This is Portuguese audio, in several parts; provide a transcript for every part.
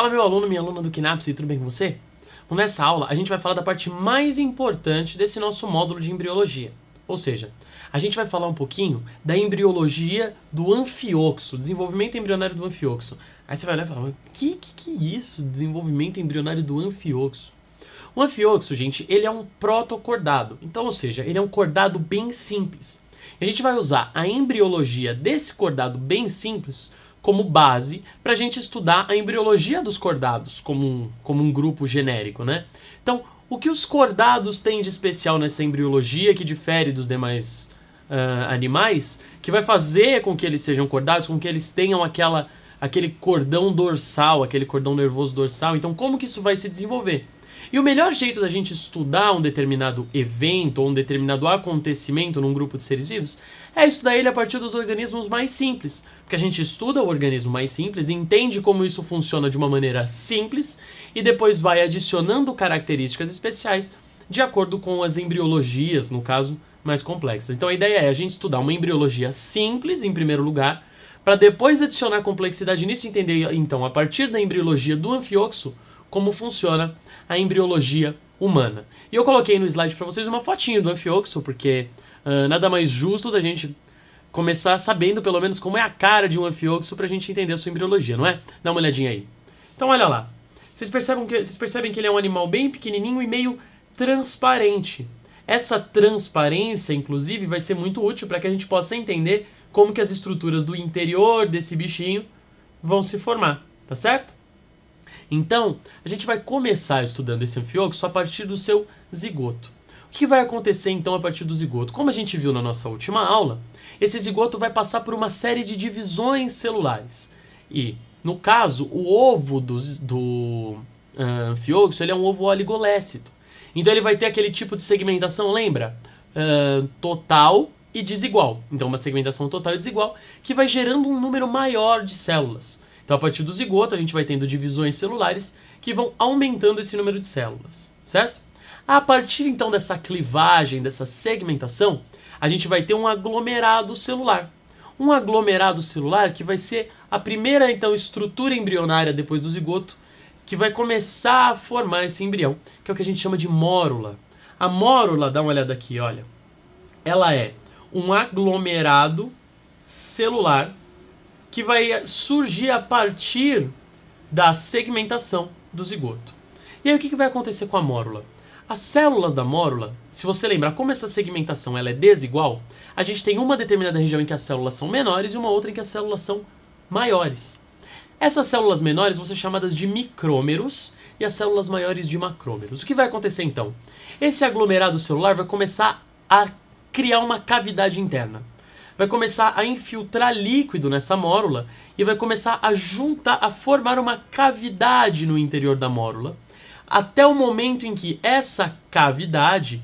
Fala, meu aluno, minha aluna do Knapse, tudo bem com você? Bom, nessa aula a gente vai falar da parte mais importante desse nosso módulo de embriologia. Ou seja, a gente vai falar um pouquinho da embriologia do anfioxo, desenvolvimento embrionário do anfioxo. Aí você vai olhar e falar, mas que é isso, desenvolvimento embrionário do anfioxo? O anfioxo, gente, ele é um protocordado. Então, ou seja, ele é um cordado bem simples. E a gente vai usar a embriologia desse cordado bem simples como base para a gente estudar a embriologia dos cordados como um grupo genérico, né? Então, o que os cordados têm de especial nessa embriologia que difere dos demais animais, que vai fazer com que eles sejam cordados, com que eles tenham aquele cordão dorsal, aquele cordão nervoso dorsal. Então, como que isso vai se desenvolver? E o melhor jeito da gente estudar um determinado evento ou um determinado acontecimento num grupo de seres vivos é estudar ele a partir dos organismos mais simples. Porque a gente estuda o organismo mais simples, entende como isso funciona de uma maneira simples e depois vai adicionando características especiais de acordo com as embriologias, no caso, mais complexas. Então a ideia é a gente estudar uma embriologia simples, em primeiro lugar, para depois adicionar complexidade nisso e entender, então, a partir da embriologia do anfioxo, como funciona a embriologia humana. E eu coloquei no slide para vocês uma fotinho do anfioxo, porque nada mais justo da gente começar sabendo pelo menos como é a cara de um anfioxo para a gente entender a sua embriologia, não é? Dá uma olhadinha aí. Então olha lá. Vocês percebem que ele é um animal bem pequenininho e meio transparente. Essa transparência, inclusive, vai ser muito útil para que a gente possa entender como que as estruturas do interior desse bichinho vão se formar, tá certo? Então, a gente vai começar estudando esse anfioxo a partir do seu zigoto. O que vai acontecer então a partir do zigoto? Como a gente viu na nossa última aula, esse zigoto vai passar por uma série de divisões celulares. E, no caso, o ovo do anfioxo ele é um ovo oligolécito. Então ele vai ter aquele tipo de segmentação, lembra? Total e desigual. Então uma segmentação total e desigual que vai gerando um número maior de células. Então, a partir do zigoto, a gente vai tendo divisões celulares que vão aumentando esse número de células, certo? A partir, então, dessa clivagem, dessa segmentação, a gente vai ter um aglomerado celular. Um aglomerado celular que vai ser a primeira, então, estrutura embrionária depois do zigoto, que vai começar a formar esse embrião, que é o que a gente chama de mórula. A mórula, dá uma olhada aqui, olha. Ela é um aglomerado celular que vai surgir a partir da segmentação do zigoto. E aí o que vai acontecer com a mórula? As células da mórula, se você lembrar como essa segmentação ela é desigual, a gente tem uma determinada região em que as células são menores e uma outra em que as células são maiores. Essas células menores vão ser chamadas de micrômeros e as células maiores de macrômeros. O que vai acontecer então? Esse aglomerado celular vai começar a criar uma cavidade interna. Vai começar a infiltrar líquido nessa mórula e vai começar a formar uma cavidade no interior da mórula, até o momento em que essa cavidade,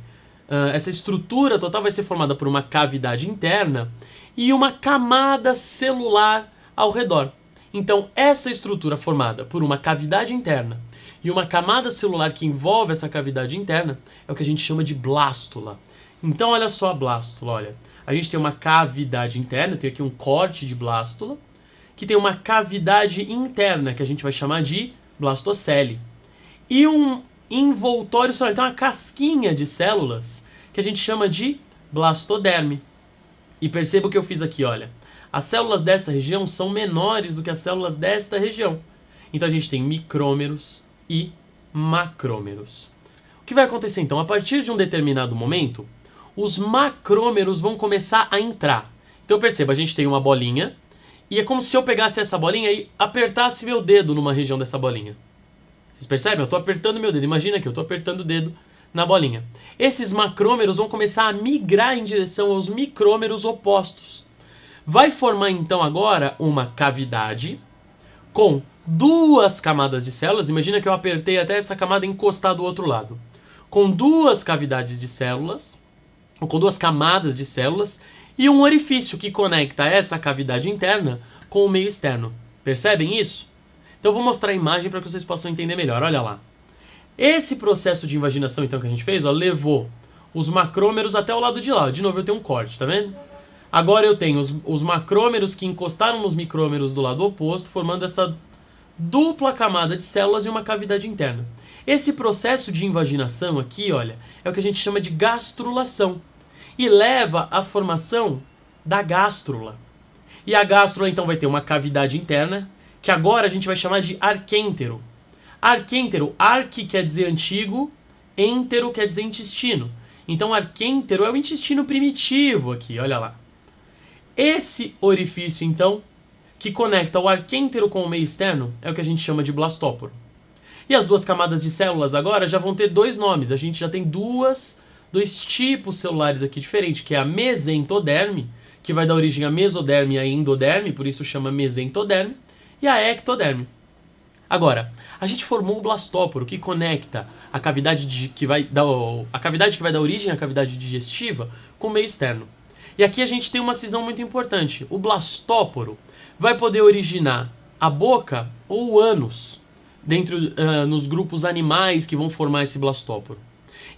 essa estrutura total vai ser formada por uma cavidade interna e uma camada celular ao redor. Então, essa estrutura formada por uma cavidade interna e uma camada celular que envolve essa cavidade interna é o que a gente chama de blástula. Então, olha só a blástula, olha. A gente tem uma cavidade interna, eu tenho aqui um corte de blástula, que tem uma cavidade interna, que a gente vai chamar de blastocele. E um envoltório celular, então uma casquinha de células, que a gente chama de blastoderme. E perceba o que eu fiz aqui, olha. As células dessa região são menores do que as células desta região. Então a gente tem micrômeros e macrômeros. O que vai acontecer então? A partir de um determinado momento, os macrômeros vão começar a entrar. Então perceba, a gente tem uma bolinha e é como se eu pegasse essa bolinha e apertasse meu dedo numa região dessa bolinha. Vocês percebem? Eu estou apertando meu dedo. Imagina que eu estou apertando o dedo na bolinha. Esses macrômeros vão começar a migrar em direção aos micrômeros opostos. Vai formar então agora uma cavidade com duas camadas de células. Imagina que eu apertei até essa camada encostar do outro lado. Com duas cavidades de células, ou com duas camadas de células, e um orifício que conecta essa cavidade interna com o meio externo. Percebem isso? Então eu vou mostrar a imagem para que vocês possam entender melhor. Olha lá. Esse processo de invaginação então que a gente fez, ó, levou os macrômeros até o lado de lá. De novo eu tenho um corte, tá vendo? Agora eu tenho os macrômeros que encostaram nos micrômeros do lado oposto, formando essa dupla camada de células e uma cavidade interna. Esse processo de invaginação aqui, olha, é o que a gente chama de gastrulação e leva à formação da gástrula. E a gástrula então vai ter uma cavidade interna, que agora a gente vai chamar de arquêntero. Arquêntero, arque quer dizer antigo,êntero quer dizer intestino. Então arquêntero é o intestino primitivo aqui, olha lá. Esse orifício então, que conecta o arquêntero com o meio externo, é o que a gente chama de blastóporo. E as duas camadas de células agora já vão ter dois nomes. A gente já tem dois tipos celulares aqui diferentes, que é a mesentoderme, que vai dar origem à mesoderme e à endoderme, por isso chama mesentoderme, e a ectoderme. Agora, a gente formou o blastóporo, que conecta a cavidade que vai dar origem à cavidade digestiva com o meio externo. E aqui a gente tem uma cisão muito importante. O blastóporo vai poder originar a boca ou o ânus, nos grupos animais que vão formar esse blastóporo.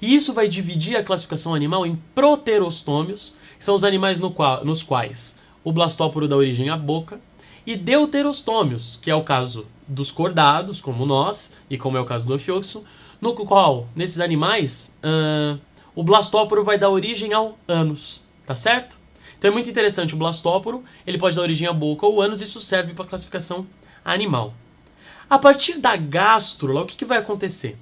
E isso vai dividir a classificação animal em proterostômios, que são os animais nos quais o blastóporo dá origem à boca, e deuterostômios, que é o caso dos cordados, como nós, e como é o caso do anfíoxo, no qual, nesses animais, o blastóporo vai dar origem ao ânus, tá certo? Então é muito interessante, o blastóporo, ele pode dar origem à boca ou ânus, isso serve para classificação animal. A partir da gástrula, o que vai acontecer?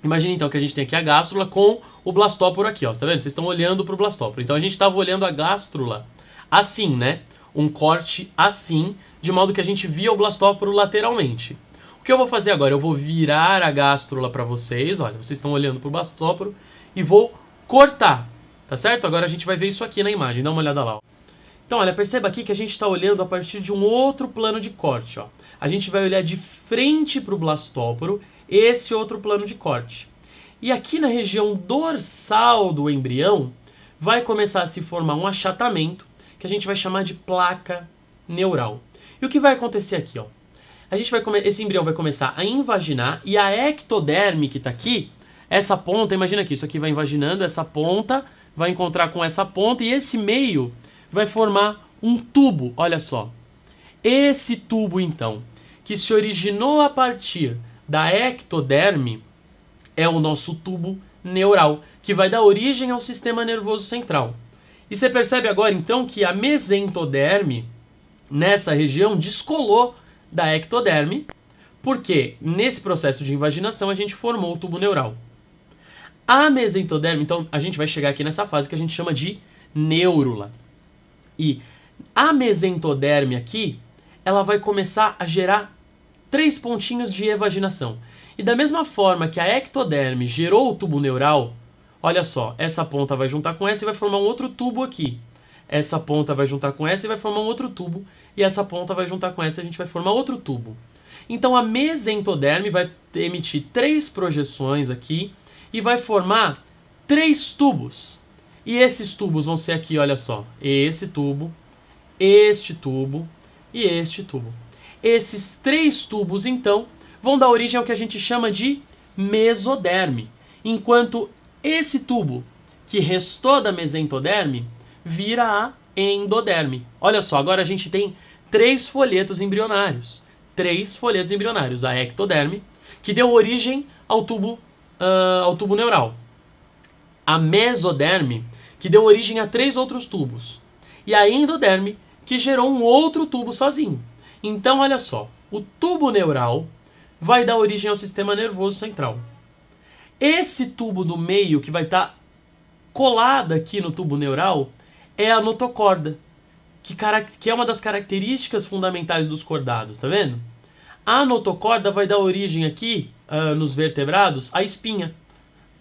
Imagina então que a gente tem aqui a gástrula com o blastóporo aqui, ó, tá vendo? Vocês estão olhando para o blastóporo. Então a gente estava olhando a gástrula assim, né? Um corte assim, de modo que a gente via o blastóporo lateralmente. O que eu vou fazer agora? Eu vou virar a gástrula para vocês, olha, vocês estão olhando para o blastóporo e vou cortar, tá certo? Agora a gente vai ver isso aqui na imagem, dá uma olhada lá, ó. Então, olha, perceba aqui que a gente está olhando a partir de um outro plano de corte, ó. A gente vai olhar de frente para o blastóporo, esse outro plano de corte. E aqui na região dorsal do embrião, vai começar a se formar um achatamento, que a gente vai chamar de placa neural. E o que vai acontecer aqui, ó? Esse embrião vai começar a invaginar, e a ectoderme que está aqui, essa ponta, imagina aqui, isso aqui vai invaginando, essa ponta vai encontrar com essa ponta, e esse meio vai formar um tubo, olha só. Esse tubo, então, que se originou a partir da ectoderme, é o nosso tubo neural, que vai dar origem ao sistema nervoso central. E você percebe agora, então, que a mesentoderme, nessa região, descolou da ectoderme, porque nesse processo de invaginação a gente formou o tubo neural. A mesentoderme, então, a gente vai chegar aqui nessa fase que a gente chama de neurula. E a mesentoderme aqui, ela vai começar a gerar 3 pontinhos de evaginação. E da mesma forma que a ectoderme gerou o tubo neural, olha só, essa ponta vai juntar com essa e vai formar um outro tubo aqui. Essa ponta vai juntar com essa e vai formar um outro tubo. E essa ponta vai juntar com essa e a gente vai formar outro tubo. Então a mesentoderme vai emitir 3 projeções aqui e vai formar 3 tubos. E esses tubos vão ser aqui, olha só, esse tubo, este tubo e este tubo. Esses 3 tubos, então, vão dar origem ao que a gente chama de mesoderme, enquanto esse tubo que restou da mesentoderme vira a endoderme. Olha só, agora a gente tem 3 folhetos embrionários. 3 folhetos embrionários. A ectoderme, que deu origem ao tubo neural. A mesoderme, que deu origem a 3 outros tubos. E a endoderme, que gerou um outro tubo sozinho. Então, olha só, o tubo neural vai dar origem ao sistema nervoso central. Esse tubo do meio, que vai estar colado aqui no tubo neural, é a notocorda, que é uma das características fundamentais dos cordados, tá vendo? A notocorda vai dar origem aqui, nos vertebrados, à espinha.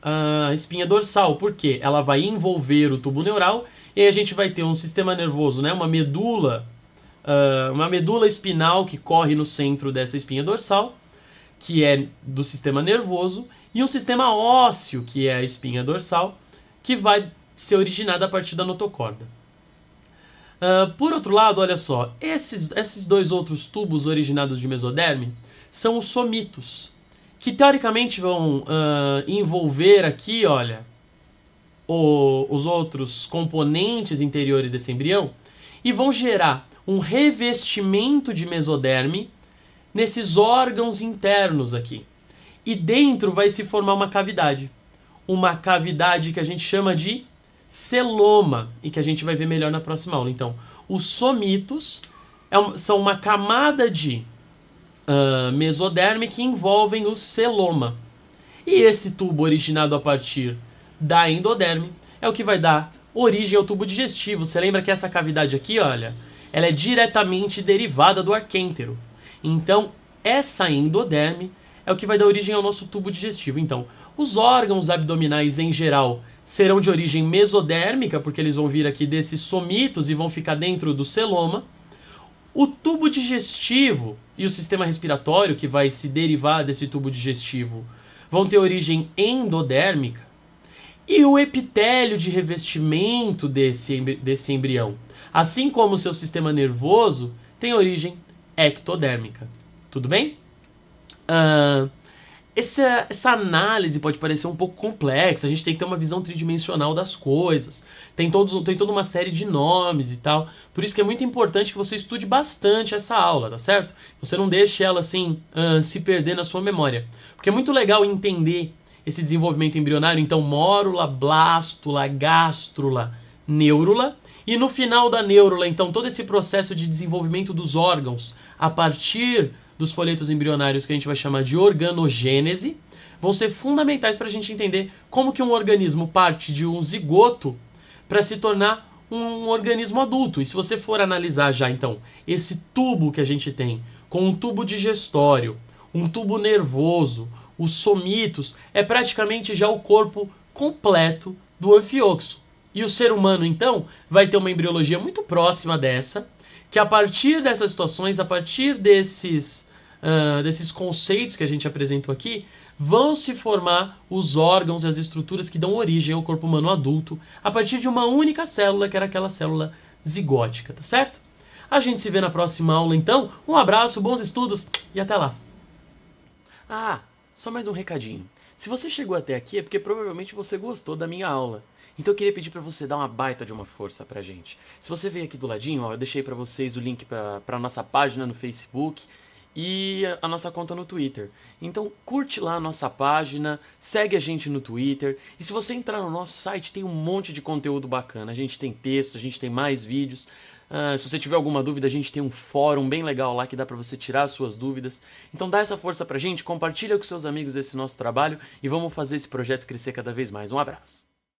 A espinha dorsal, porque ela vai envolver o tubo neural e aí a gente vai ter um sistema nervoso, né, uma medula espinal que corre no centro dessa espinha dorsal, que é do sistema nervoso, e um sistema ósseo, que é a espinha dorsal, que vai ser originada a partir da notocorda. Por outro lado, olha só, esses 2 outros tubos originados de mesoderme são os somitos, que teoricamente vão envolver aqui, olha, os outros componentes interiores desse embrião e vão gerar um revestimento de mesoderme nesses órgãos internos aqui. E dentro vai se formar uma cavidade. Uma cavidade que a gente chama de celoma e que a gente vai ver melhor na próxima aula. Então, os somitos são uma camada de mesoderme que envolvem o celoma. E esse tubo originado a partir da endoderme é o que vai dar origem ao tubo digestivo. Você lembra que essa cavidade aqui, olha, ela é diretamente derivada do arquêntero. Então, essa endoderme é o que vai dar origem ao nosso tubo digestivo. Então, os órgãos abdominais em geral serão de origem mesodérmica, porque eles vão vir aqui desses somitos e vão ficar dentro do celoma. O tubo digestivo e o sistema respiratório, que vai se derivar desse tubo digestivo, vão ter origem endodérmica. E o epitélio de revestimento desse embrião, assim como o seu sistema nervoso, tem origem ectodérmica. Tudo bem? Essa análise pode parecer um pouco complexa, a gente tem que ter uma visão tridimensional das coisas, tem toda uma série de nomes e tal, por isso que é muito importante que você estude bastante essa aula, tá certo? Você não deixe ela assim se perder na sua memória, porque é muito legal entender esse desenvolvimento embrionário, então mórula, blástula, gástrula, neurula, e no final da neurula, então todo esse processo de desenvolvimento dos órgãos a partir dos folhetos embrionários que a gente vai chamar de organogênese, vão ser fundamentais para a gente entender como que um organismo parte de um zigoto para se tornar um organismo adulto. E se você for analisar já, então, esse tubo que a gente tem, com um tubo digestório, um tubo nervoso, os somitos, é praticamente já o corpo completo do anfíoxo. E o ser humano, então, vai ter uma embriologia muito próxima dessa, que a partir dessas situações, a partir desses conceitos que a gente apresentou aqui, vão se formar os órgãos e as estruturas que dão origem ao corpo humano adulto a partir de uma única célula, que era aquela célula zigótica, tá certo? A gente se vê na próxima aula, então. Um abraço, bons estudos e até lá! Ah, só mais um recadinho. Se você chegou até aqui é porque provavelmente você gostou da minha aula. Então eu queria pedir para você dar uma baita de uma força pra gente. Se você veio aqui do ladinho, ó, eu deixei para vocês o link para nossa página no Facebook e a nossa conta no Twitter. Então curte lá a nossa página, segue a gente no Twitter. E se você entrar no nosso site, tem um monte de conteúdo bacana. A gente tem texto, a gente tem mais vídeos. Se você tiver alguma dúvida, a gente tem um fórum bem legal lá que dá pra você tirar as suas dúvidas. Então dá essa força pra gente, compartilha com seus amigos esse nosso trabalho e vamos fazer esse projeto crescer cada vez mais. Um abraço!